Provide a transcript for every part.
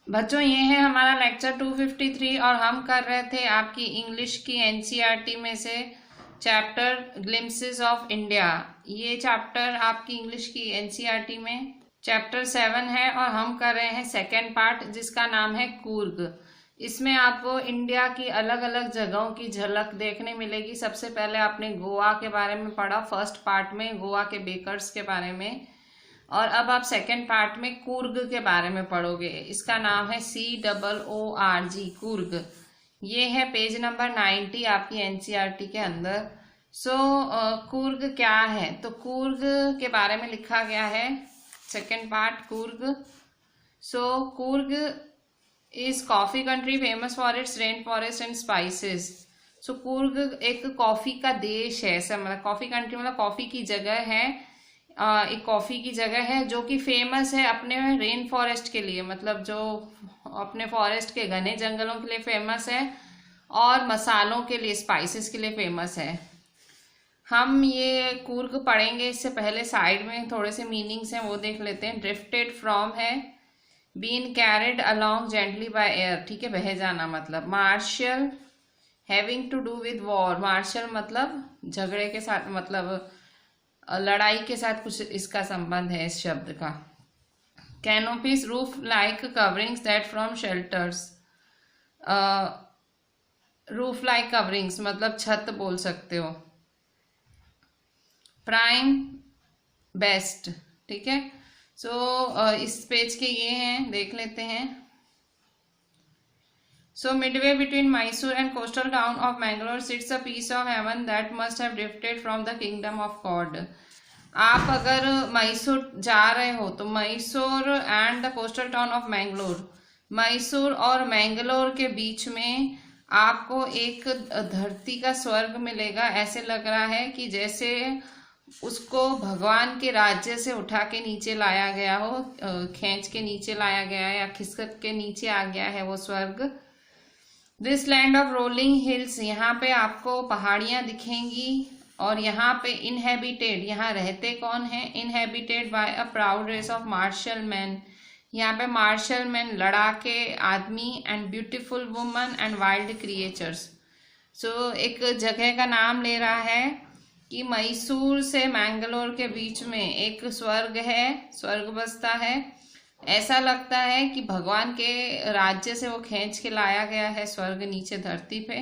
बच्चों, ये है हमारा लेक्चर 253 और हम कर रहे थे आपकी इंग्लिश की एनसीईआरटी में से चैप्टर ग्लिम्पसेस ऑफ इंडिया। ये चैप्टर आपकी इंग्लिश की एनसीईआरटी में चैप्टर 7 है और हम कर रहे हैं सेकेंड पार्ट जिसका नाम है कूर्ग। इसमें आपको इंडिया की अलग अलग जगहों की झलक देखने मिलेगी। सबसे पहले आपने गोवा के बारे में पढ़ा फर्स्ट पार्ट में, गोवा के बेकर्स के बारे में, और अब आप सेकेंड पार्ट में कूर्ग के बारे में पढ़ोगे। इसका नाम है COORG, कूर्ग। ये है पेज नंबर 90 आपकी एनसीईआरटी के अंदर। कूर्ग क्या है? तो कूर्ग के बारे में लिखा गया है second part, Coorg. Coorg is coffee country famous for its rain forest and spices. Coorg एक कॉफी का देश है, ऐसा मतलब कॉफी कंट्री मतलब कॉफी की जगह है। एक कॉफी की जगह है जो कि फेमस है अपने रेन फॉरेस्ट के लिए, मतलब जो अपने फॉरेस्ट के घने जंगलों के लिए फेमस है, और मसालों के लिए, स्पाइसेस के लिए फेमस है। हम ये कूर्ग पढ़ेंगे, इससे पहले साइड में थोड़े से मीनिंग्स हैं वो देख लेते हैं। ड्रिफ्टेड फ्रॉम है been carried along gently by air, ठीक है, बह जाना मतलब। Martial having to do with war, martial मतलब झगड़े के साथ, मतलब लड़ाई के साथ कुछ इसका संबंध है इस शब्द का। Canopies roof like coverings that from shelters, roof like coverings मतलब छत बोल सकते हो। प्राइम बेस्ट, ठीक है। इस पेज के ये हैं, देख लेते हैं। Midway between Mysore and coastal town of Mangalore sits a piece of heaven that must have drifted from the kingdom of God. आप अगर मैसूर जा रहे हो तो Mysore and the coastal town of Mangalore, Mysore और मैंगलोर के बीच में आपको एक धरती का स्वर्ग मिलेगा। ऐसे लग रहा है कि जैसे उसको भगवान के राज्य से उठा के नीचे लाया गया हो, खींच के नीचे लाया गया है या खिसक के नीचे आ गया है वो स्वर्ग। This land of rolling hills, यहाँ पे आपको पहाड़ियाँ दिखेंगी, और यहाँ पे इनहेबिटेड, यहाँ रहते कौन है? Inhabited by a proud race of martial man, यहाँ पे मार्शल मैन लड़ाके आदमी, and beautiful woman and wild creatures. एक जगह का नाम ले रहा है कि मैसूर से मैंगलोर के बीच में एक स्वर्ग है, स्वर्ग बसता है। ऐसा लगता है कि भगवान के राज्य से वो खींच के लाया गया है स्वर्ग नीचे धरती पे।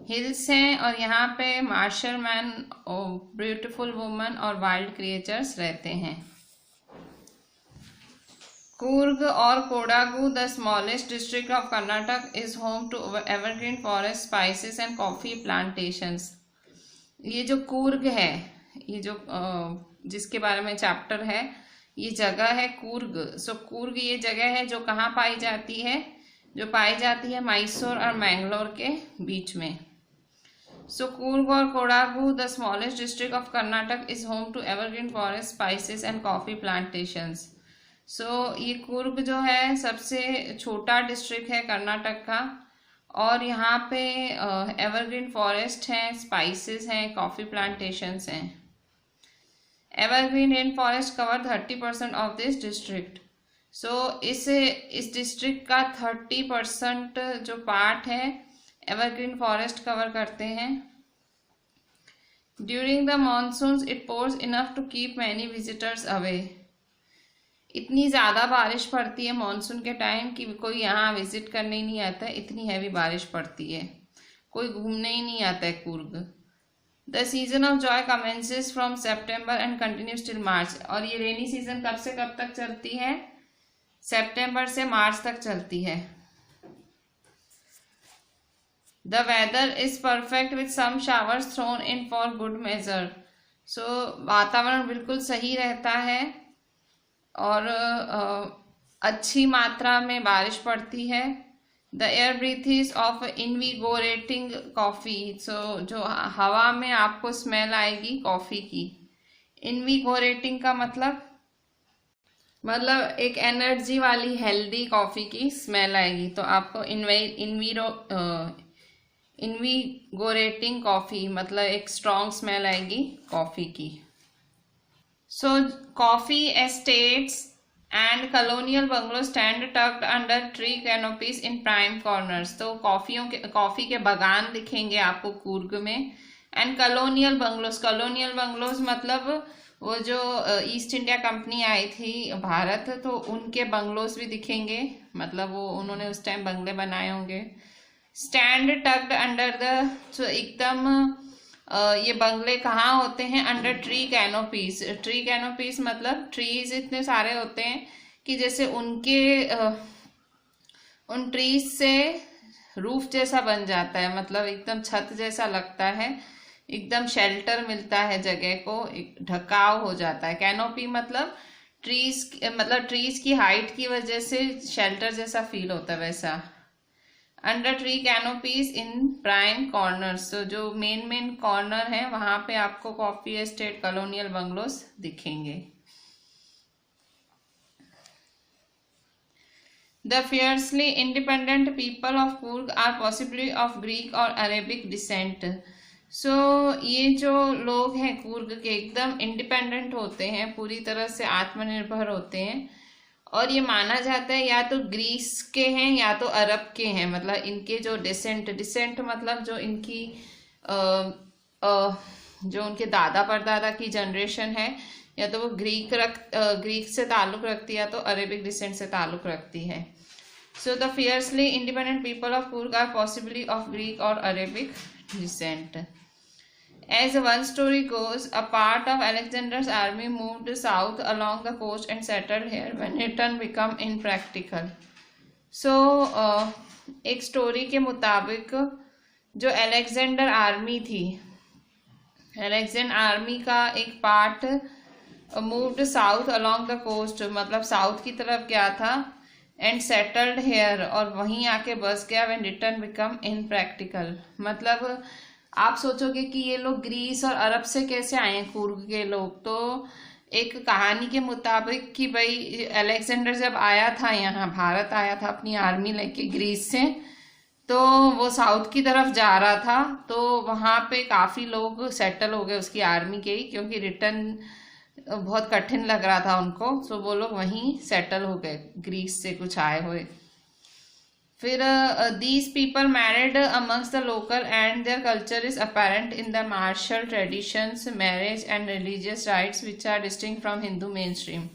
हिल्स हैं और यहाँ पे मार्शल मैन, ब्यूटीफुल वुमन और वाइल्ड क्रिएचर्स रहते हैं। कूर्ग और Kodagu, the smallest district of Karnataka, is home to evergreen forest, spices and coffee plantations. ये जो कूर्ग है, ये जो जिसके बारे में चैप्टर है, ये जगह है कूर्ग। कूर्ग ये जगह है जो कहाँ पाई जाती है? जो पाई जाती है मैसूर और मैंगलोर के बीच में। कूर्ग और Kodagu, the smallest district of Karnataka, is home to evergreen forest, spices and coffee plantations. ये कूर्ग जो है सबसे छोटा डिस्ट्रिक्ट है कर्नाटक का, और यहाँ पे एवरग्रीन फॉरेस्ट हैं, स्पाइसेस हैं, कॉफी प्लांटेशंस हैं। Evergreen rain forest cover 30% of this district. इस डिस्ट्रिक्ट का 30% जो पार्ट है एवरग्रीन फॉरेस्ट कवर करते हैं। During the monsoons it pours enough to keep many visitors away. इतनी ज़्यादा बारिश पड़ती है मानसून के टाइम कि कोई यहाँ विजिट करने ही नहीं आता है, इतनी हैवी बारिश पड़ती है, कोई घूमने ही नहीं आता है Coorg. The season of Joy commences from September and continues till March. और ये रेनी सीजन कब से कब तक चलती है? सितंबर से मार्च तक चलती है। The weather is perfect with some showers thrown in for good measure. वातावरण बिल्कुल सही रहता है और अच्छी मात्रा में बारिश पड़ती है। The air breath is of invigorating coffee. जो हवा में आपको स्मेल आएगी कॉफ़ी की। इनविगोरेटिंग का मतलब एक एनर्जी वाली हेल्दी कॉफ़ी की स्मेल आएगी, तो आपको इनविगोरेटिंग कॉफ़ी मतलब एक स्ट्रॉन्ग स्मेल आएगी कॉफ़ी की। Coffee estates and colonial bungalow stand tucked under tree canopies in prime corners. तो कॉफी के बागान दिखेंगे आपको कूर्ग में। एंड कॉलोनियल बंगलोज मतलब वो जो ईस्ट इंडिया कंपनी आई थी भारत, तो उनके बंगलोज भी दिखेंगे, मतलब वो उन्होंने उस टाइम बंगले बनाए होंगे। स्टैंड टक्ड अंडर द, तो एकदम ये बंगले कहाँ होते हैं? अंडर ट्री कैनोपीज मतलब ट्रीज इतने सारे होते हैं कि जैसे उन ट्रीज से रूफ जैसा बन जाता है, मतलब एकदम छत जैसा लगता है, एकदम शेल्टर मिलता है, जगह को ढकाव हो जाता है। कैनोपी मतलब ट्रीज की हाइट की वजह से शेल्टर जैसा फील होता है, वैसा। Under tree canopies in prime corners, तो जो मेन कॉर्नर है वहां पे आपको कॉफी एस्टेट कॉलोनियल बंगलोज दिखेंगे। The fiercely independent people of Coorg are possibly of Greek और अरेबिक डिसेंट। सो ये जो लोग हैं कूर्ग के एकदम इंडिपेंडेंट होते हैं, पूरी तरह से आत्मनिर्भर होते हैं, और ये माना जाता है या तो ग्रीस के हैं या तो अरब के हैं। मतलब इनके जो डिसेंट मतलब जो इनकी जो उनके दादा परदादा की जनरेशन है, या तो वो ग्रीक से ताल्लुक रखती है या तो अरेबिक डिसेंट से ताल्लुक रखती है। So the fiercely independent people of Coorg are possibly of Greek और Arabic descent. As one story goes, a part of Alexander's army moved south along the coast and settled here when return became impractical. So, एक story के मुताबिक जो Alexander army थी, Alexander army का एक part moved south along the coast, मतलब south की तरफ गया था, एंड सेटल्ड हेयर, और वहीं आके बस गया, व्हेन रिटर्न बिकम इनप्रैक्टिकल। मतलब आप सोचोगे कि ये लोग ग्रीस और अरब से कैसे आए हैं कूर्ग के लोग, तो एक कहानी के मुताबिक कि भाई अलेक्जेंडर जब आया था यहाँ, भारत आया था अपनी आर्मी लेके ग्रीस से, तो वो साउथ की तरफ जा रहा था, तो वहाँ पे काफ़ी लोग सेटल हो गए उसकी आर्मी के ही, क्योंकि रिटर्न बहुत कठिन लग रहा था उनको, तो वो लोग वहीं सेटल हो गए ग्रीस से कुछ आए हुए। फिर these people married amongst the local and their culture is apparent in the martial traditions, marriage and religious rites which are distinct from Hindu mainstream.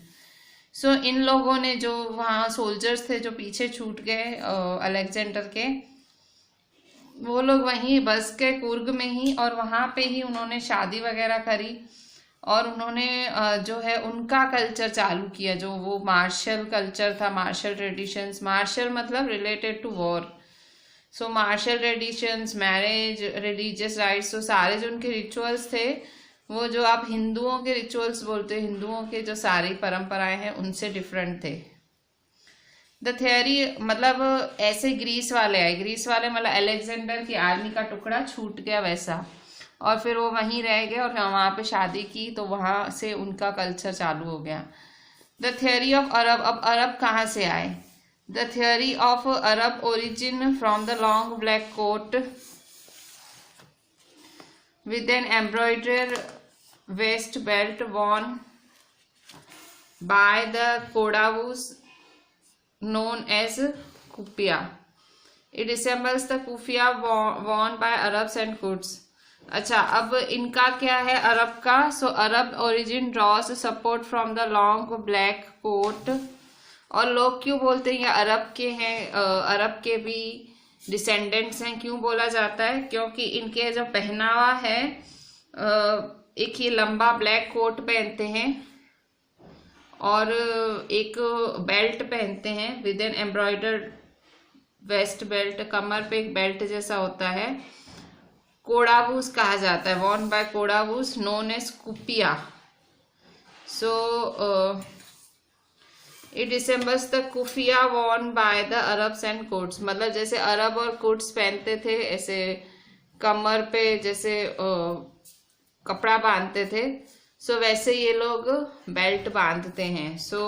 So इन लोगों ने जो वहाँ सोल्जर्स थे जो पीछे छूट गए अलेक्जेंडर के, वो लोग वहीं बस के कूर्ग में ही, और वहाँ पे ही उन्होंने शादी वगैरह करी, और उन्होंने जो है उनका कल्चर चालू किया, जो वो मार्शल कल्चर था, मार्शल ट्रेडिशंस, मार्शल मतलब related to war. So martial traditions, marriage, religious rites, तो सारे जो उनके रिचुअल्स थे, वो जो आप हिंदुओं के रिचुअल्स बोलते हैं, हिंदुओं के जो सारी परंपराएं हैं उनसे डिफरेंट थे। द थियरी मतलब ऐसे ग्रीस वाले आए, ग्रीस वाले मतलब अलेक्जेंडर की आर्मी का टुकड़ा छूट गया वैसा, और फिर वो वहीं रह गए और वहाँ पे शादी की, तो वहाँ से उनका कल्चर चालू हो गया। द थियरी ऑफ अरब, अब अरब कहाँ से आए? The theory of Arab origin from the long black coat with an embroider waist belt worn by the Kodavus known as kufiya. It resembles the kufiya worn by Arabs and Kurds. अच्छा, अब इनका क्या है अरब का? So Arab origin draws support from the long black coat. और लोग क्यों बोलते हैं ये अरब के हैं, अरब के भी डिसेंडेंट्स हैं, क्यों बोला जाता है? क्योंकि इनके जो पहनावा है, एक ही लंबा ब्लैक कोट पहनते हैं और एक बेल्ट पहनते हैं with an embroidered waist belt, कमर पे एक बेल्ट जैसा होता है, कोडावूस कहा जाता है, worn by Kodavas known as kupya. So it resembles the kufiya worn by the Arabs and Kurds, मतलब जैसे अरब और कुर्ड्स पहनते थे ऐसे कमर पे जैसे कपड़ा बांधते थे, सो वैसे ये लोग बेल्ट बांधते हैं। सो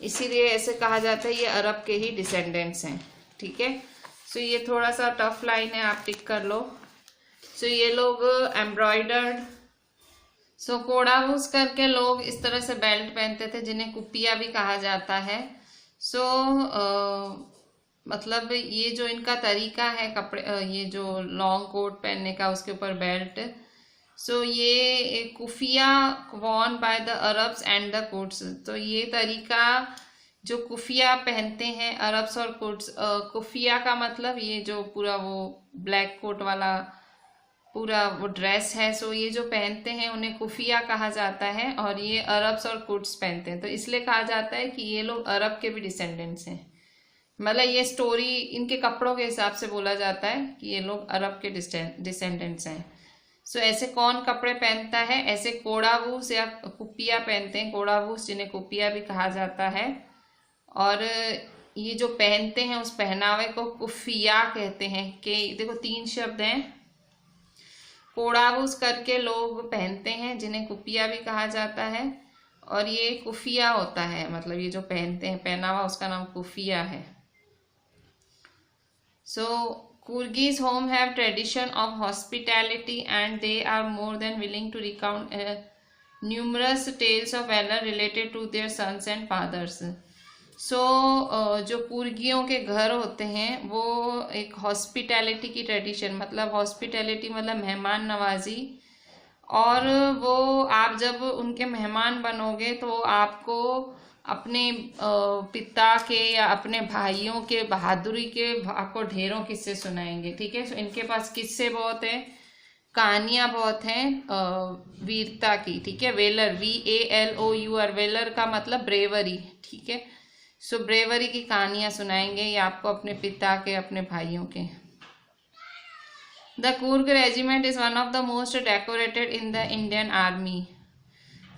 इसीलिए ऐसे कहा जाता है ये अरब के ही डिसेंडेंट्स हैं। ठीक है, सो ये थोड़ा सा टफ लाइन है, आप टिक कर लो। सो ये लोग एम्ब्रॉयडर्ड सो कोड़ावूस करके लोग इस तरह से बेल्ट पहनते थे जिन्हें कुपिया भी कहा जाता है। सो मतलब ये जो इनका तरीका है कपड़े ये जो लॉन्ग कोट पहनने का उसके ऊपर बेल्ट, सो ये keffiyeh worn by the Arabs and the Kurds. तो ये तरीका जो कुफिया पहनते हैं अरब्स और कुर्ड्स, कुफिया का मतलब ये जो पूरा वो ब्लैक कोट वाला पूरा वो ड्रेस है, सो ये जो पहनते हैं उन्हें कुफिया कहा जाता है, और ये अरब्स और कुर्ड्स पहनते हैं। तो इसलिए कहा जाता है कि ये लोग अरब के भी डिसेंडेंट्स हैं। मतलब ये स्टोरी इनके कपड़ों के हिसाब से बोला जाता है कि ये लोग अरब के डिसेंडेंट्स हैं। सो ऐसे कौन कपड़े पहनता है? ऐसे कोड़ावूस या कुपिया पहनते हैं, कोड़ावूस जिन्हें कुपिया भी कहा जाता है। और ये जो पहनते हैं उस पहनावे को कुफिया कहते हैं। कि देखो 3 शब्द हैं, कोड़ावूस करके लोग पहनते हैं जिन्हें कुपिया भी कहा जाता है, और ये कुफिया होता है, मतलब ये जो पहनते हैं पहनावा उसका नाम कुफिया है। So Kurgis home have tradition of hospitality and they are more than willing to recount numerous tales of valor related to their sons and fathers. So जो कुर्गियों के घर होते हैं वो एक हॉस्पिटैलिटी की ट्रेडिशन, मतलब हॉस्पिटैलिटी मतलब मेहमान नवाजी, और वो आप जब उनके मेहमान बनोगे तो आपको अपने पिता के या अपने भाइयों के बहादुरी के आपको ढेरों किस्से सुनाएंगे। ठीक है, तो इनके पास किस्से बहुत हैं, कहानियां बहुत हैं वीरता की। ठीक है, वेलर VALOUR, वेलर का मतलब ब्रेवरी। ठीक है, सो ब्रेवरी की कहानियां सुनाएंगे ये आपको अपने पिता के अपने भाइयों के। The Coorg regiment is one of the most decorated in the Indian army.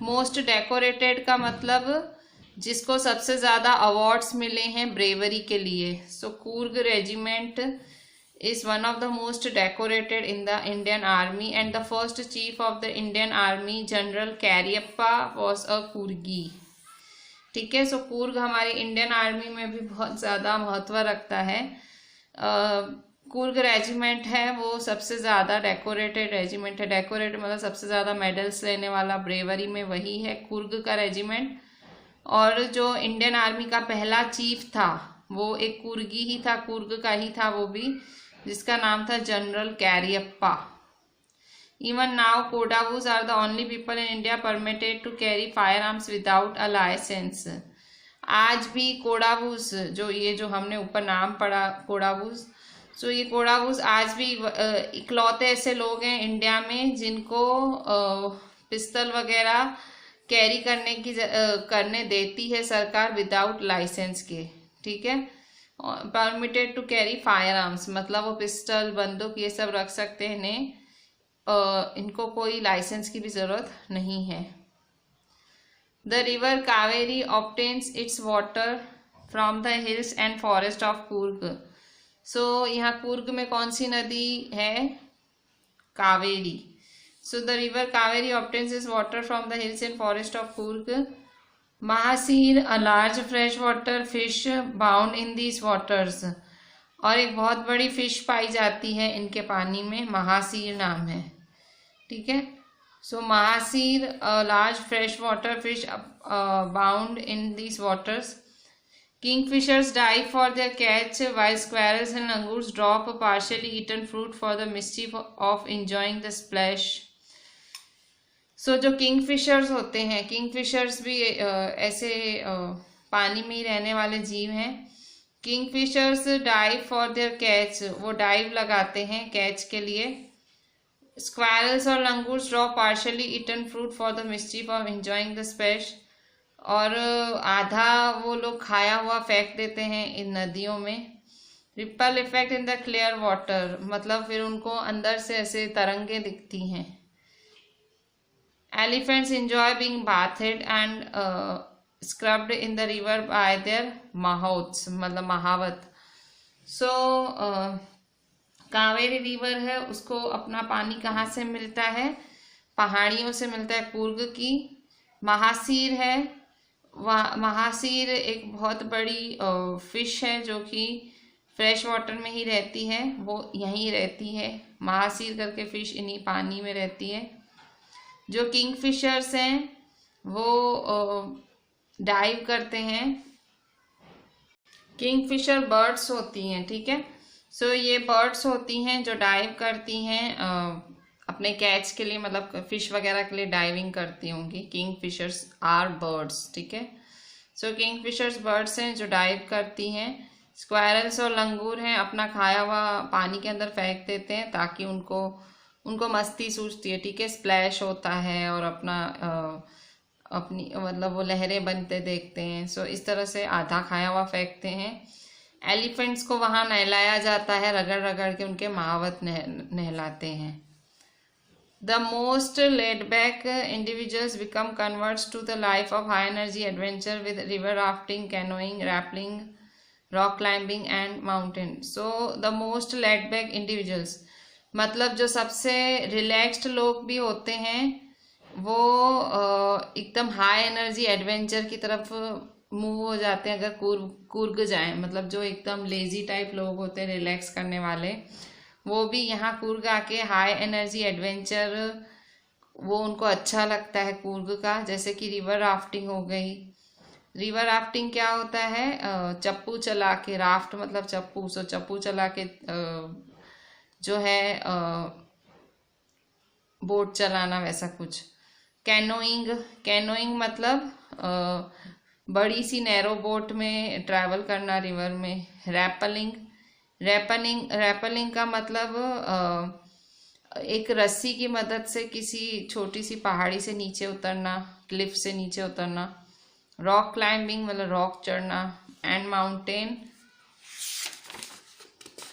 Most decorated का मतलब जिसको सबसे ज़्यादा अवार्ड्स मिले हैं ब्रेवरी के लिए। So Coorg regiment is one of the most decorated in the Indian Army and the first chief of the Indian Army General Cariappa was a Kurgi। ठीक है, सो कुर्ग हमारी इंडियन आर्मी में भी बहुत ज़्यादा महत्व रखता है। कुर्ग रेजिमेंट है वो सबसे ज़्यादा डेकोरेटेड रेजिमेंट है। डेकोरेट मतलब सबसे ज़्यादा मेडल्स लेने वाला ब्रेवरी में वही है कुर्ग का रेजिमेंट। और जो इंडियन आर्मी का पहला चीफ था वो एक कुर्गी ही था, कुर्ग का ही था वो भी, जिसका नाम था general Cariappa. Even now Kodavas are the only people in India permitted to carry firearms without a licence. आज भी कोडावूस जो हमने ऊपर नाम पढ़ा कोडावूस, सो ये कोडावूस आज भी इकलौते ऐसे लोग हैं इंडिया में जिनको पिस्तल वगैरह कैरी करने देती है सरकार विदाउट लाइसेंस के। ठीक है, permitted to carry firearms मतलब वो पिस्टल बंदूक ये सब रख सकते हैं, इनको कोई लाइसेंस की भी ज़रूरत नहीं है। The river Kaveri obtains its water from the hills and forest of Coorg. So यहाँ कुर्ग में कौन सी नदी है? Kaveri. So the river Kaveri obtains its water from the hills and forest of Coorg. Mahseer a large fresh water fish bound in these waters, और एक बहुत बड़ी फिश पाई जाती है इनके पानी में, महासीर नाम है। ठीक है, so mahseer large fresh water fish bound in these waters. Kingfishers dive for their catch while squirrels and langurs drop partially eaten fruit for the mischief of enjoying the splash. So जो किंगफिशर्स होते हैं, kingfishers भी ऐसे पानी में ही रहने वाले जीव हैं। Kingfishers dive for their catch, वो डाइव लगाते हैं कैच के लिए। स्क्वैरल्स और langurs draw partially eaten fruit for the mischief of enjoying the splash, और आधा वो लोग खाया हुआ फेंक देते हैं इन नदियों में। Ripple effect in the clear water मतलब फिर उनको अंदर से ऐसे तरंगे दिखती हैं। Elephants enjoy being bathed and scrubbed in the river by their mahouts मतलब महावत। सो कावेरी रिवर है उसको अपना पानी कहाँ से मिलता है? पहाड़ियों से मिलता है, कुर्ग की। महासीर है, महासीर एक बहुत बड़ी फिश है जो कि फ्रेश वाटर में ही रहती है, वो यहीं रहती है। महासीर करके फिश इन्हीं पानी में रहती है। जो किंगफिशर्स हैं वो डाइव करते हैं। किंगफिशर बर्ड्स होती हैं, ठीक है। सो ये बर्ड्स होती हैं जो डाइव करती हैं अपने कैच के लिए, मतलब फिश वगैरह के लिए डाइविंग करती होंगी। किंगफिशर्स आर बर्ड्स, ठीक है। सो किंगफिशर्स बर्ड्स हैं जो डाइव करती हैं। स्क्वायरल्स और लंगूर हैं, अपना खाया हुआ पानी के अंदर फेंक देते हैं ताकि उनको मस्ती सूझती है, ठीक है। स्प्लैश होता है और अपनी मतलब वो लहरें बनते देखते हैं। सो इस तरह से आधा खाया हुआ फेंकते हैं। एलिफेंट्स को वहाँ नहलाया जाता है, रगड़ रगड़ के उनके महावत नहलाते हैं। The most laid-back individuals become converts to the life of high-energy adventure with river rafting, canoeing, rappelling, rock climbing and mountain. So the most laid-back individuals मतलब जो सबसे रिलैक्स्ड लोग भी होते हैं वो एकदम हाई एनर्जी एडवेंचर की तरफ मूव हो जाते हैं। अगर कूर्ग जाएं, मतलब जो एकदम लेजी टाइप लोग होते हैं, रिलैक्स करने वाले, वो भी यहाँ कूर्ग आके हाई एनर्जी एडवेंचर वो उनको अच्छा लगता है कूर्ग का। जैसे कि रिवर राफ्टिंग हो गई। रिवर राफ्टिंग क्या होता है? चप्पू चला के, राफ्ट मतलब चप्पू, सो चप्पू चला के जो है बोट चलाना, वैसा कुछ। कैनोइंग मतलब बड़ी सी नैरो बोट में ट्रैवल करना रिवर में। रैपलिंग का मतलब एक रस्सी की मदद से किसी छोटी सी पहाड़ी से नीचे उतरना, क्लिफ से नीचे उतरना। रॉक क्लाइंबिंग मतलब रॉक चढ़ना। एंड माउंटेन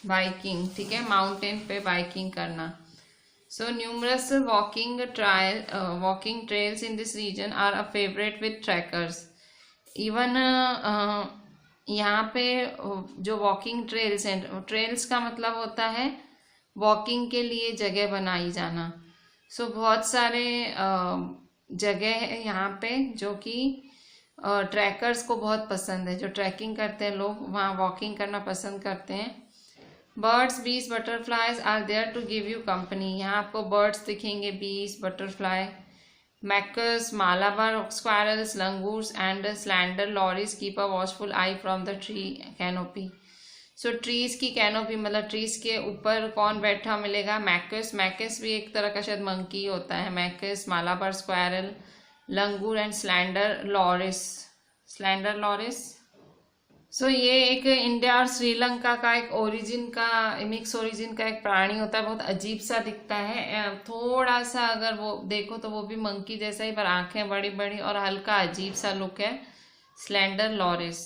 बाइकिंग, ठीक है, माउंटेन पे बाइकिंग करना। So numerous walking trails in this region are a favourite with trekkers. Even यहाँ पे जो वॉकिंग ट्रेल्स हैं, ट्रेल्स का मतलब होता है वॉकिंग के लिए जगह बनाई जाना। सो बहुत सारे जगह है यहाँ पे जो कि ट्रैकर्स को बहुत पसंद है। जो ट्रैकिंग करते हैं लोग वहाँ वॉकिंग करना पसंद करते हैं। Birds, bees, butterflies are there to give you company. यहाँ आपको बर्ड्स दिखेंगे, bees, butterfly, macaques, Malabar squirrels, langurs and slender lorises keep a watchful eye from the tree canopy. So trees की कैनोपी मतलब ट्रीज के ऊपर कौन बैठा मिलेगा? मैकर्स भी एक तरह का शायद मंकी होता है। Macaques, Malabar squirrel, langur and slender loris. So ये एक इंडिया और श्रीलंका का एक मिक्स ओरिजिन का एक प्राणी होता है। बहुत अजीब सा दिखता है, थोड़ा सा अगर वो देखो तो वो भी मंकी जैसा ही, पर आंखें बड़ी बड़ी और हल्का अजीब सा लुक है। Slender loris.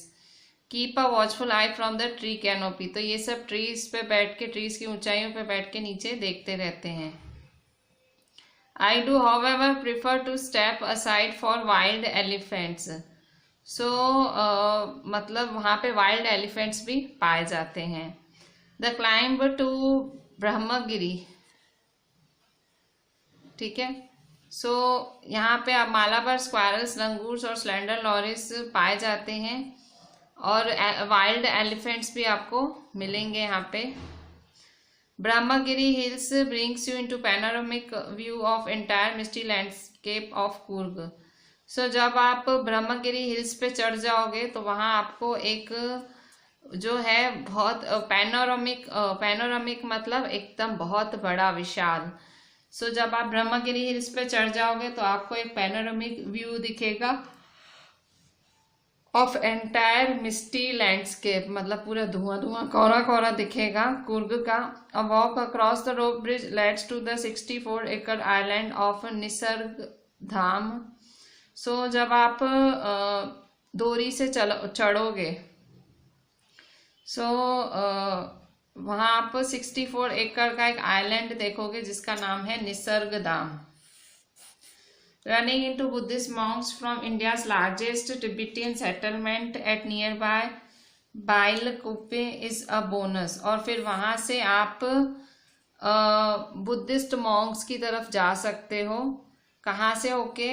Keep a watchful eye from the tree canopy. तो ये सब ट्रीज पे बैठ के, ट्रीज की ऊंचाइयों पे बैठ के नीचे देखते रहते हैं। I do however prefer to step aside for wild elephants. So मतलब वहाँ पे वाइल्ड एलिफेंट्स भी पाए जाते हैं। द क्लाइंब टू ब्रह्मगिरी, ठीक है। सो यहाँ पे आप मालाबार स्क्वायरल्स, लंगूर्स और स्लेंडर लॉरिस पाए जाते हैं और वाइल्ड एलिफेंट्स भी आपको मिलेंगे यहाँ पे। Brahmagiri hills brings you into panoramic view of entire misty landscape of Coorg. So जब आप ब्रह्मगिरी हिल्स पे चढ़ जाओगे तो वहाँ आपको एक जो है बहुत पैनोरामिक मतलब एकदम बहुत बड़ा, विशाल। सो जब आप ब्रह्मगिरी हिल्स पे चढ़ जाओगे तो आपको एक पैनोरामिक व्यू दिखेगा ऑफ एंटायर मिस्टी लैंडस्केप, मतलब पूरा धुआं कोहरा दिखेगा कूर्ग का। A walk across the rope bridge leads to the 64 acre island of Nisargadhama. So जब आप डोरी से चढ़ोगे, सो वहाँ आप 64 एकड़ का एक आइलैंड देखोगे जिसका नाम है Nisarga Dhama. Running into Buddhist monks from India's largest Tibetan settlement at nearby Bylakuppe is a bonus. और फिर वहाँ से आप बुद्धिस्ट मॉन्क्स की तरफ जा सकते हो। कहाँ से होके?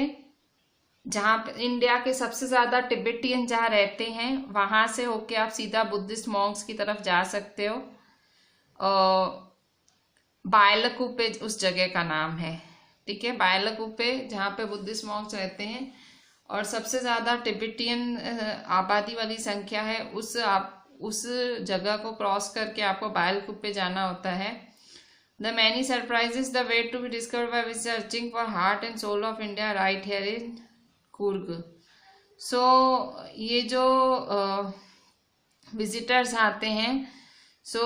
जहाँ पे इंडिया के सबसे ज़्यादा टिबेटियन जहाँ रहते हैं वहाँ से होके आप सीधा बुद्धिस्ट मॉन्क्स की तरफ जा सकते हो। बाइलकुप्पे उस जगह का नाम है। ठीक है, बायलकुप्पे जहाँ पे बुद्धिस्ट मॉन्क्स रहते हैं और सबसे ज़्यादा तिब्बतियन आबादी वाली संख्या है, उस जगह को क्रॉस करके आपको बायलकुप्पे जाना होता है। The many surprises the way to be discovered by searching for heart and soul of India right here in Coorg. So ये जो विजिटर्स आते हैं, सो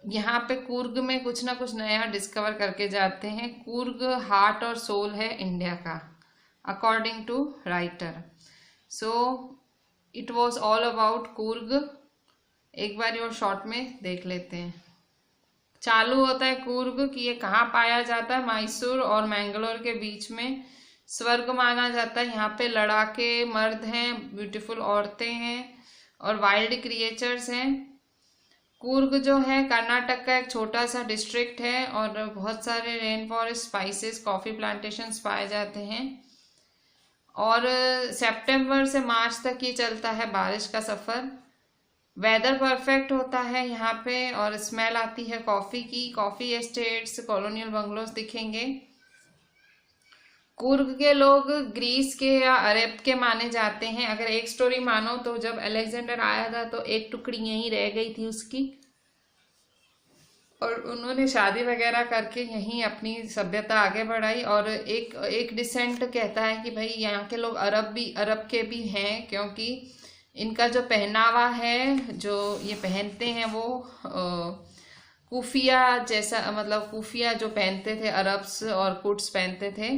यहाँ पे कूर्ग में कुछ ना कुछ नया डिस्कवर करके जाते हैं। कूर्ग हार्ट और सोल है इंडिया का, according to writer. So it was all about Coorg. एक बार और शॉर्ट में देख लेते हैं। चालू होता है कूर्ग कि ये कहाँ पाया जाता है, मैसूर और मैंगलोर के बीच में। स्वर्ग माना जाता है, यहाँ पे लड़ाके मर्द हैं, ब्यूटीफुल औरतें हैं और वाइल्ड क्रिएचर्स हैं। कूर्ग जो है कर्नाटक का एक छोटा सा डिस्ट्रिक्ट है और बहुत सारे rain forest, spices, coffee plantations पाए जाते हैं। और सितंबर से मार्च तक ये चलता है बारिश का सफ़र। वेदर परफेक्ट होता है यहाँ पे और स्मेल आती है कॉफ़ी की। कॉफ़ी एस्टेट्स, कॉलोनियल बंगलोज दिखेंगे। कूर्ग के लोग ग्रीस के या अरब के माने जाते हैं। अगर एक स्टोरी मानो तो जब अलेक्जेंडर आया था तो एक टुकड़ी यहीं रह गई थी उसकी, और उन्होंने शादी वगैरह करके यहीं अपनी सभ्यता आगे बढ़ाई। और एक डिसेंट कहता है कि भाई यहाँ के लोग अरब के भी हैं, क्योंकि इनका जो पहनावा है जो ये पहनते हैं वो कुफिया जैसा, मतलब कुफिया जो पहनते थे अरब्स और कुट्स पहनते थे,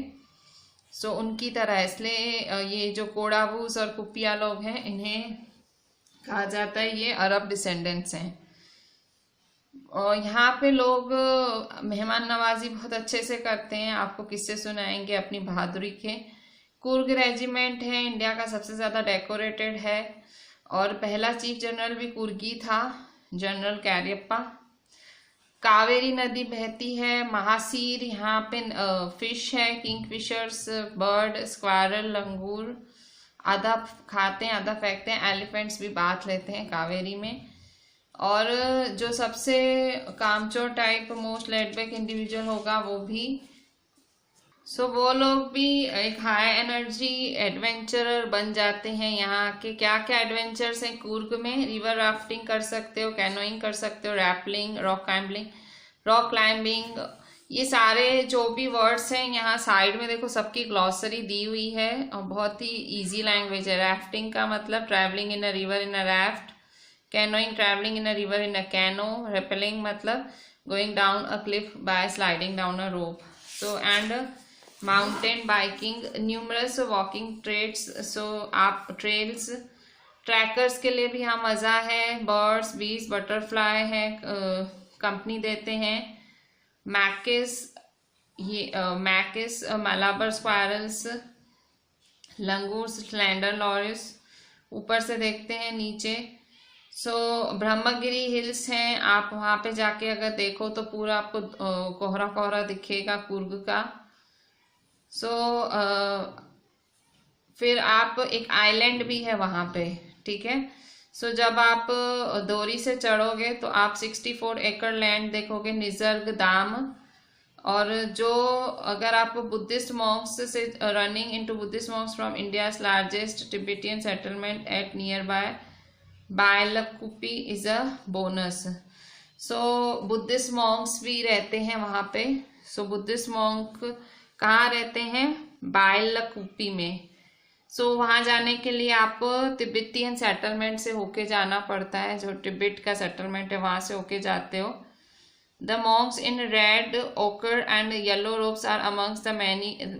सो उनकी तरह। इसलिए ये जो कोडावूस और कुपिया लोग हैं इन्हें कहा जाता है ये अरब डिसेंडेंट्स हैं। और यहाँ पे लोग मेहमान नवाजी बहुत अच्छे से करते हैं। आपको किस्से सुनाएंगे अपनी बहादुरी के। कूर्ग रेजिमेंट है, इंडिया का सबसे ज़्यादा डेकोरेटेड है और पहला चीफ जनरल भी कुर्गी था, जनरल कैरियप्पा। कावेरी नदी बहती है। महासीर यहाँ पे फिश है, किंगफिशर्स, बर्ड, स्क्वारल, लंगूर, आधा खाते हैं आधा फेंकते हैं। एलिफेंट्स भी बाथ लेते हैं कावेरी में। और जो सबसे कामचोर type most laid back individual होगा वो भी, सो वो लोग भी एक हाई एनर्जी एडवेंचरर बन जाते हैं। यहाँ के क्या क्या एडवेंचर्स हैं कूर्ग में? रिवर राफ्टिंग कर सकते हो, कैनोइंग कर सकते हो, रैपलिंग, रॉक क्लाइंबिंग, ये सारे जो भी वर्ड्स हैं यहाँ साइड में देखो सबकी ग्लॉसरी दी हुई है और बहुत ही इजी लैंग्वेज है। राफ्टिंग का मतलब travelling in a river in a raft, canoeing travelling in a river in a canoe, rappelling मतलब going down a cliff by sliding down a rope. So and mountain biking, numerous walking treads, so आप trails, trackers के लिए भी यहाँ मज़ा है। Birds, बीज, butterfly है, कंपनी देते हैं। Macaques, Malabar squirrels, langurs, slender loris, ऊपर से देखते हैं नीचे। सो ब्रह्मगिरी हिल्स हैं, आप वहाँ पे जाके अगर देखो तो पूरा आपको कोहरा कोहरा दिखेगा कूर्ग का। सो फिर आप एक आइलैंड भी है वहाँ पे, ठीक है। सो जब आप दोरी से चढ़ोगे तो आप 64 एकड़ लैंड देखोगे, निसर्ग धाम। और जो अगर आप बुद्धिस्ट मॉन्क्स से running into Buddhist monks from India's largest Tibetan settlement at nearby Bylakuppe is a bonus. So Buddhist monks भी रहते हैं वहाँ पे। सो बुद्धिस्ट मॉन्क कहाँ रहते हैं? बायलकुप्पी में। सो वहाँ जाने के लिए आप तिब्बतियन सेटलमेंट से होके जाना पड़ता है, जो तिब्बत का सेटलमेंट है वहाँ से होके जाते हो। The monks in red, ochre and yellow robes are amongst the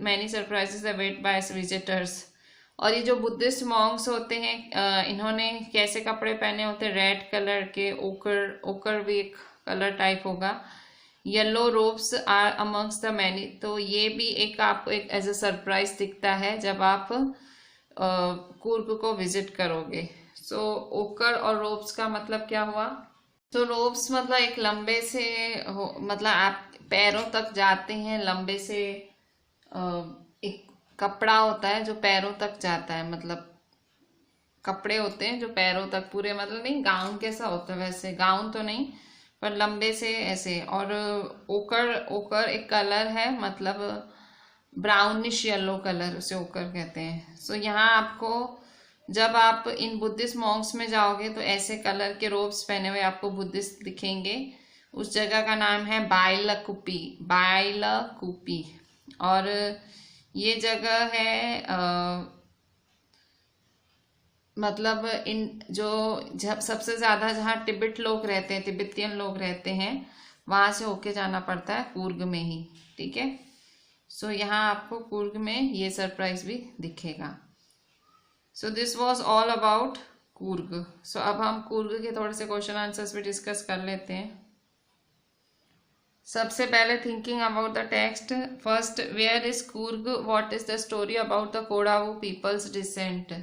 many surprises await by visitors. और ये जो बुद्धिस्ट मॉन्क्स होते हैं इन्होंने कैसे कपड़े पहने होते हैं? रेड कलर के, ओकर भी एक कलर टाइप होगा, yellow robes are amongst the many. तो ये भी एक आपको एक एज अ सरप्राइज दिखता है जब आप कूर्ग को विजिट करोगे। सो ओकर और रोब्स का मतलब क्या हुआ? तो रोब्स मतलब एक लंबे से मतलब आप पैरों तक जाते हैं, लंबे से एक कपड़ा होता है जो पैरों तक जाता है, मतलब कपड़े होते हैं जो पैरों तक पूरे, मतलब नहीं गाउन कैसा होता है वैसे, गाउन तो नहीं, पर लंबे से ऐसे। और ओकर, ओकर एक कलर है, मतलब ब्राउनिश येलो कलर, उसे ओकर कहते हैं। सो यहाँ आपको, जब आप इन बुद्धिस्ट मॉन्क्स में जाओगे तो ऐसे कलर के रोब्स पहने हुए आपको बुद्धिस्ट दिखेंगे। उस जगह का नाम है बाइलकुप्पी, बाइलकुप्पी। और ये जगह है मतलब इन जो सबसे ज़्यादा जहाँ तिब्बत लोग रहते हैं, तिब्बतियन लोग रहते हैं, वहाँ से होके जाना पड़ता है कूर्ग में ही, ठीक है। सो यहाँ आपको कूर्ग में ये सरप्राइज भी दिखेगा। So this was all about Coorg. So अब हम कूर्ग के थोड़े से क्वेश्चन आंसर्स भी डिस्कस कर लेते हैं। सबसे पहले thinking about the text. First, where is Coorg, what is the story about the Kodava peoples descent,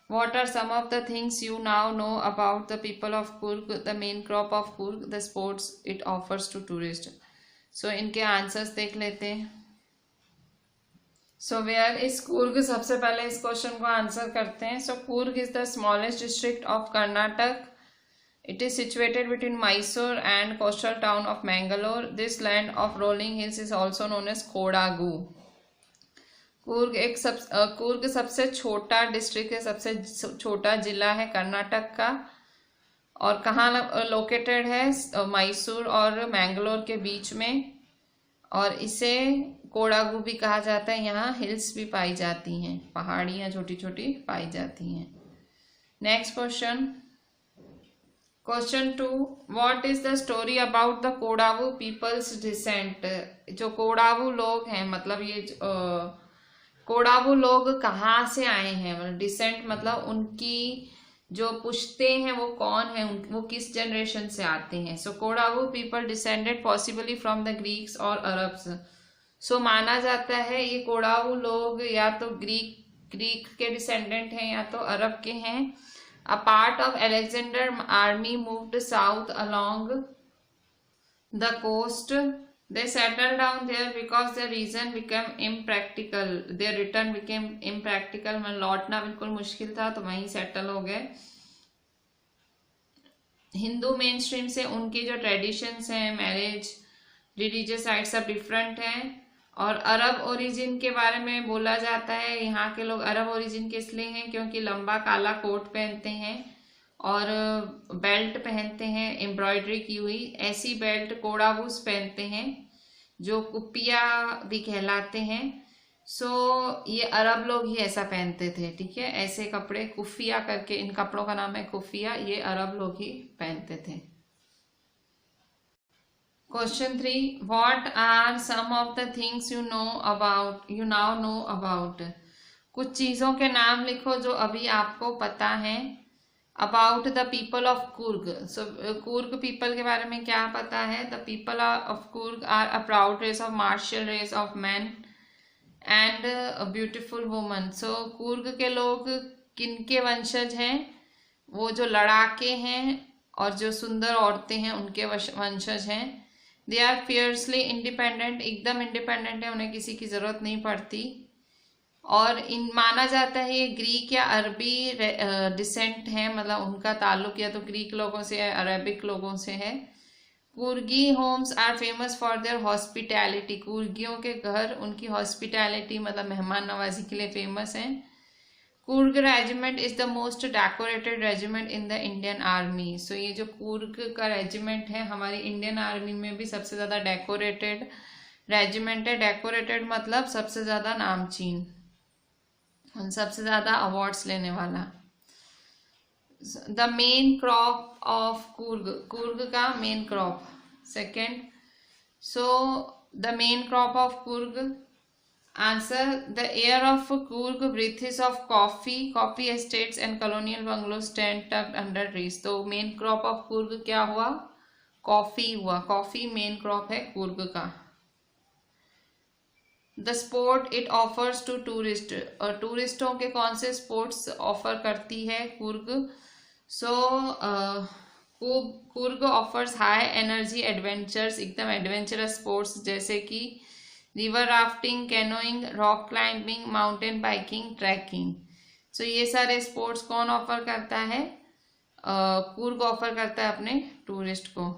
what are some of the things you now know about the people of Coorg, the main crop of Coorg, the sports it offers to tourists। so इनके answers देख लेते हैं। so where is Coorg, सबसे पहले इस question को answer करते हैं। so Coorg is the smallest district of Karnataka, it is situated between Mysore and coastal town of Mangalore। this land of rolling hills is also known as Kodagu। Coorg सबसे छोटा district है, सबसे छोटा जिला है कर्नाटक का। और कहाँ लोकेटेड है, मैसूर और मैंगलोर के बीच में। और इसे कोडागू भी कहा जाता है। यहाँ हिल्स भी पाई जाती हैं, पहाड़ियाँ छोटी छोटी पाई जाती हैं। Next question, question 2, what is the story about the Kodava peoples descent. जो कोडावू लोग हैं, मतलब ये कोडावू लोग कहाँ से आए हैं, मतलब डिसेंट मतलब उनकी जो पुश्ते हैं वो कौन है, वो किस जनरेशन से आते हैं। So Kodava people descended possibly from the Greeks और अरब्स। सो माना जाता है ये कोडावू लोग या तो ग्रीक के डिसेंडेंट हैं या तो अरब के हैं। A part of Alexander army moved south along the coast, they settled down there because their reason became impractical, their return became impractical, मतलब लौटना बिल्कुल मुश्किल था तो वहीं सेटल हो गए। हिंदू मेन स्ट्रीम से उनकी जो ट्रेडिशंस हैं, मैरिज, रिलीजियस राइट्स सब डिफरेंट हैं। और अरब ओरिजिन के बारे में बोला जाता है, यहाँ के लोग अरब ओरिजिन के इसलिए हैं क्योंकि लंबा काला कोट पहनते हैं और बेल्ट पहनते हैं एम्ब्रॉयडरी की हुई। ऐसी बेल्ट कोडावूस पहनते हैं जो कुपिया भी कहलाते हैं। सो ये अरब लोग ही ऐसा पहनते थे, ठीक है। ऐसे कपड़े कुफिया करके, इन कपड़ों का नाम है कुफिया, ये अरब लोग ही पहनते थे। Question 3, what are some of the things you now know about. कुछ चीजों के नाम लिखो जो अभी आपको पता है। About the people of Coorg. So Coorg people के बारे में क्या पता है। The people of Coorg are a proud race of martial race of man and a beautiful woman. So Coorg के लोग किनके वंशज हैं, वो जो लड़ाके हैं और जो सुंदर औरतें हैं उनके वंशज हैं। दे आर फियर्सली इंडिपेंडेंट, एकदम इंडिपेंडेंट है, उन्हें किसी की जरूरत नहीं पड़ती। और इन माना जाता है ये ग्रीक या अरबी डिसेंट है, मतलब उनका ताल्लुक या तो ग्रीक लोगों से है, अरेबिक लोगों से है। Coorgi homes are famous for their hospitality. कूर्गियों के घर उनकी हॉस्पिटैलिटी मतलब मेहमान नवाजी के लिए फेमस हैं। Coorg regiment is the most decorated regiment in the Indian army. So ये जो कूर्ग का रेजिमेंट है हमारी इंडियन आर्मी में भी सबसे ज़्यादा डेकोरेटेड रेजिमेंट है। डेकोरेटेड मतलब सबसे ज़्यादा नामचीन, सबसे ज्यादा अवार्ड्स लेने वाला। The main crop of Coorg, Coorg का main crop. Second, so the main crop of Coorg. Answer, the air of Coorg breathes of coffee, coffee estates and colonial bungalow stand tucked under trees. तो मेन क्रॉप ऑफ कूर्ग क्या हुआ, coffee हुआ। Coffee main crop है कूर्ग का। The sport it offers to tourist, और टूरिस्टों के कौन से स्पोर्ट्स ऑफर करती है Coorg. So Coorg offers high energy adventures, एकदम एडवेंचरस स्पोर्ट्स जैसे कि river rafting, canoeing, rock climbing, mountain biking, trekking. So ये सारे स्पोर्ट्स कौन ऑफर करता है, कूर्ग ऑफर करता है अपने टूरिस्ट को।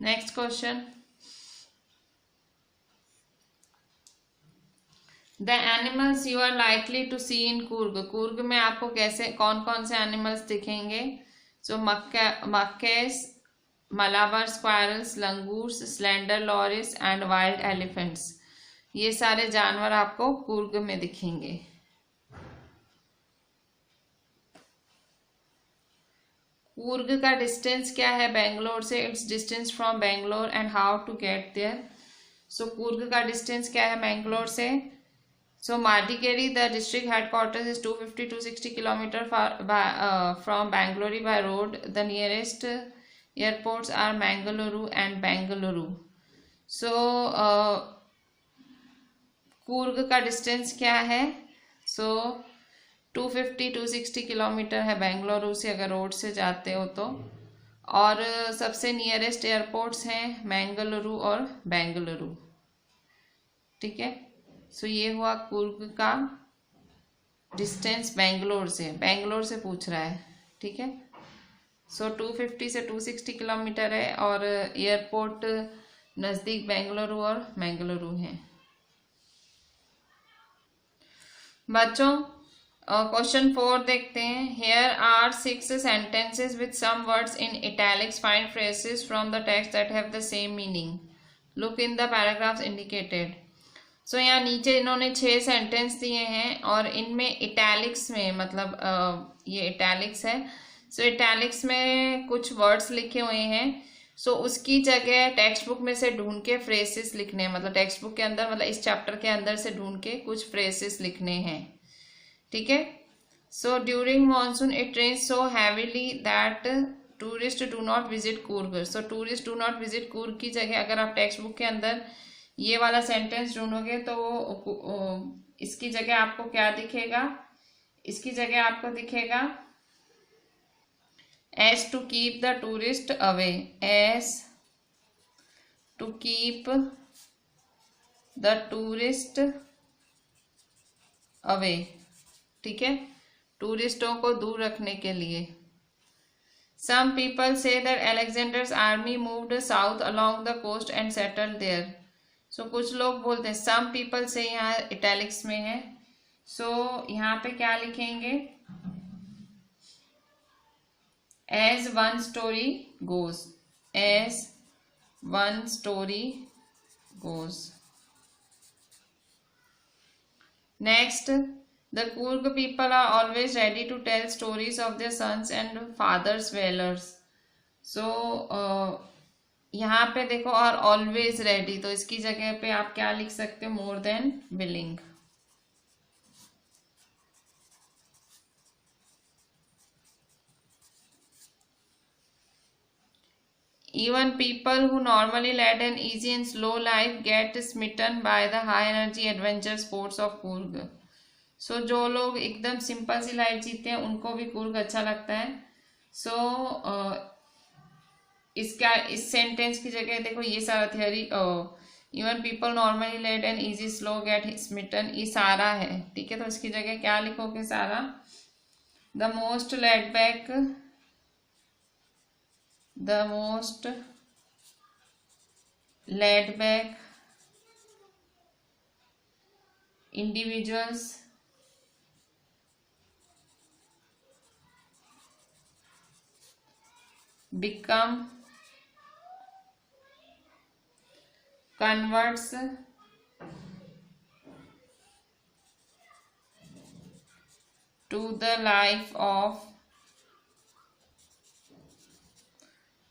Next question, the animals you are likely to see in Coorg. Coorg में आपको कैसे कौन कौन से एनिमल्स दिखेंगे? So macaques, Malabar squirrels, langurs, slender loris and wild elephants. ये सारे जानवर आपको कूर्ग में दिखेंगे। कूर्ग का डिस्टेंस क्या है बेंगलोर से? Its distance from Bangalore and how to get there. So Coorg का डिस्टेंस क्या है बेंगलोर से? So Madikeri, the district headquarters, is 250-260 kilometer from Bangalore by road. The nearest airports are Mangaluru and Bangalore. So Coorg का डिस्टेंस क्या है? So 250-260 किलोमीटर है बेंगलुरु से अगर रोड से जाते हो तो, और सबसे नियरेस्ट एयरपोर्ट्स हैं मैंगलुरु और बेंगलुरु। ठीक है, सो ये हुआ कूर्ग का डिस्टेंस बेंगलोर से पूछ रहा है। ठीक है, सो 250 से 260 किलोमीटर है और एयरपोर्ट नज़दीक बेंगलुरु और मैंगलुरु है। बच्चों क्वेश्चन 4 देखते हैं। Here are 6 sentences with some words in italics. Find phrases from the text that have the same meaning. Look in the paragraphs indicated. So यहाँ नीचे इन्होंने 6 सेंटेंस दिए हैं और इनमें इटैलिक्स में, मतलब ये इटैलिक्स है, सो इटैलिक्स में कुछ वर्ड्स लिखे हुए हैं। सो उसकी जगह टेक्स्ट बुक में से ढूंढ के फ्रेजेस लिखने हैं, मतलब टेक्स्ट बुक के अंदर, मतलब इस चैप्टर के अंदर से ढूंढ के कुछ फ्रेजेस लिखने हैं। ठीक है, so during monsoon it rains so heavily that tourist do not visit Coorg. So tourist do not visit Coorg की जगह अगर आप टेक्स्ट बुक के अंदर ये वाला सेंटेंस ढूंढोगे तो इसकी जगह आपको क्या दिखेगा? इसकी जगह आपको दिखेगा as to keep the tourist away. As to keep the tourist away. ठीक है, टूरिस्टों को दूर रखने के लिए। Some people say that Alexander's army moved south along the coast and settled there. So कुछ लोग बोलते हैं, सम पीपल से यहाँ इटैलिक्स में है। सो यहाँ पे क्या लिखेंगे? As one story goes. As one story goes. Next, the Coorg people are always ready to tell stories of their sons and fathers valours. So यहाँ पे देखो, और ऑलवेज रेडी, तो इसकी जगह पे आप क्या लिख सकते हो? More than willing. Even people who normally led an easy and slow life get smitten by the high energy adventure sports of Coorg. So जो लोग एकदम सिंपल सी लाइफ जीते हैं उनको भी कूर्ग अच्छा लगता है। सो इसका इस सेंटेंस की जगह देखो ये सारा theory, even people normally late and easy slow get smitten, ये सारा है। ठीक है, तो इसकी जगह क्या लिखोगे? सारा। The most laid back, the most laid back individuals become converts to the life of।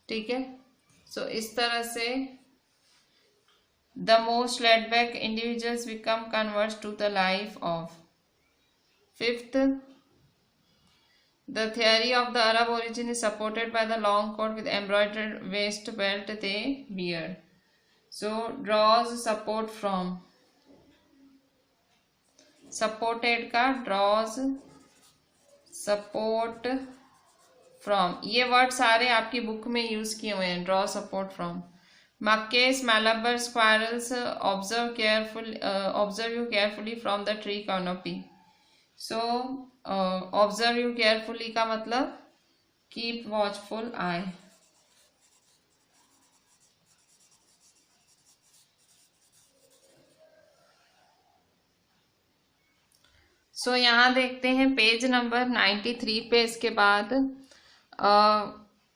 ठीक है, सो इस तरह से the most laid back individuals become converts to the life of. Fifth, the theory of the Arab origin is supported by the long coat with embroidered waist belt they wear. So draws support from। supported का draws support from, ये word सारे आपकी book में use किए हुए हैं। draw support from। Macaques, Malabar squirrels observe you carefully from the tree canopy। So observe you carefully का मतलब कीप वॉचफुल आई। सो यहाँ देखते हैं पेज नंबर 93 पे। इसके बाद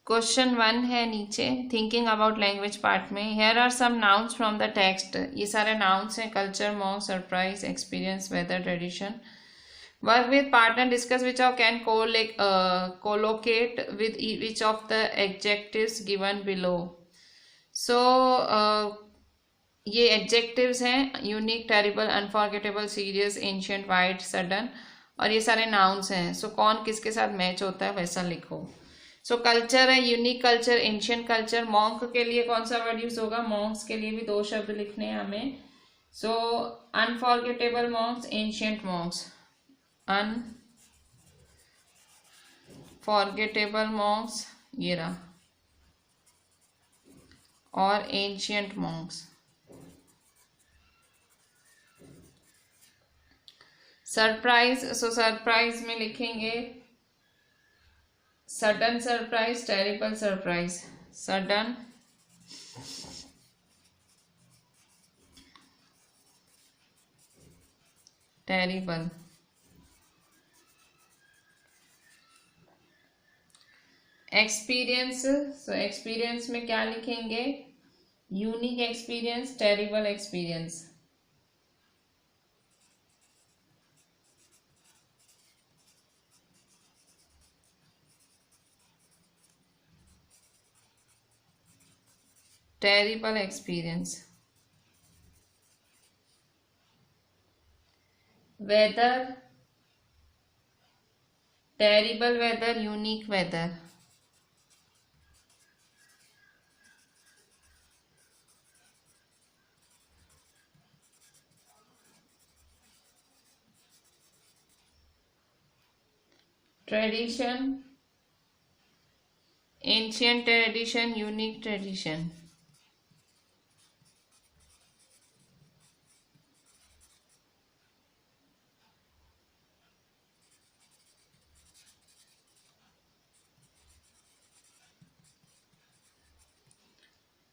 क्वेश्चन 1 है नीचे, थिंकिंग अबाउट लैंग्वेज पार्ट में। Here are some nouns from the text. ये सारे नाउन्स हैं, culture, monk, surprise, experience, weather, tradition. Work with partner, discuss which of can collocate with each of the adjectives given below. So ये adjectives हैं, unique, terrible, unforgettable, serious, ancient, wide, sudden, और ये सारे nouns हैं। सो कौन किसके साथ match होता है वैसा लिखो। सो कल्चर है, unique culture, ancient culture. Monk के लिए कौन सा वर्ड यूज होगा? मॉन्क्स के लिए भी 2 शब्द लिखने हैं हमें। So unforgettable monks, ancient monks. Unforgettable monks ये रहा, और ancient monks. Surprise, so surprise में लिखेंगे sudden surprise, terrible surprise. Sudden, terrible. Experience, so experience में क्या लिखेंगे? Unique experience, terrible experience. Terrible experience. Weather, terrible weather, unique weather. Tradition, ancient tradition, unique tradition.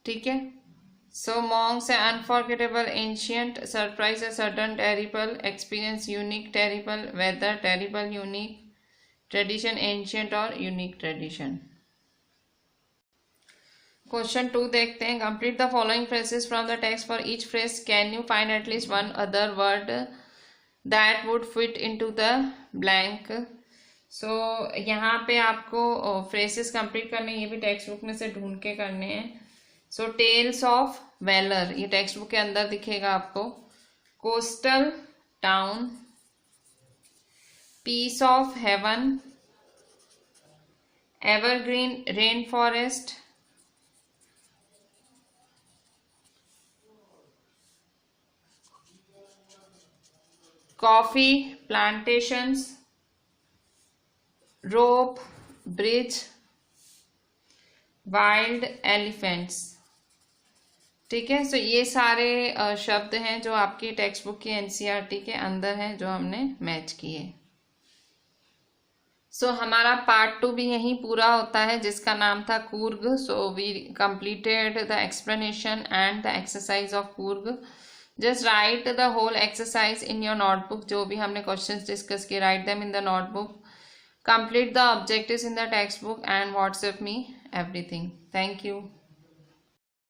ठीक है। सो मॉन्क्स है unforgettable, ancient, surprise है sudden, terrible, experience unique, terrible, weather terrible, unique, tradition ancient और unique tradition. Question 2 देखते हैं। Complete the following phrases from the text. For each phrase can you find at least one other word that would fit into the blank. So यहाँ पे आपको phrases complete करने, ये भी text book में से ढूंढ के करने हैं। सो टेल्स ऑफ वेलर, ये टेक्स्ट बुक के अंदर दिखेगा आपको। Coastal town, piece of heaven, evergreen rain forest, coffee plantations, rope bridge, wild elephants. ठीक है। सो ये सारे शब्द हैं जो आपकी टेक्स्ट बुक की एनसीईआरटी के अंदर हैं, जो हमने मैच किए। सो हमारा पार्ट 2 भी यहीं पूरा होता है, जिसका नाम था Coorg. So we completed the explanation and the exercise of Coorg. Just write the whole exercise in your notebook. जो भी हमने क्वेश्चंस डिस्कस किए, write them in the notebook. Complete the objectives in the textbook and WhatsApp me everything. Thank you.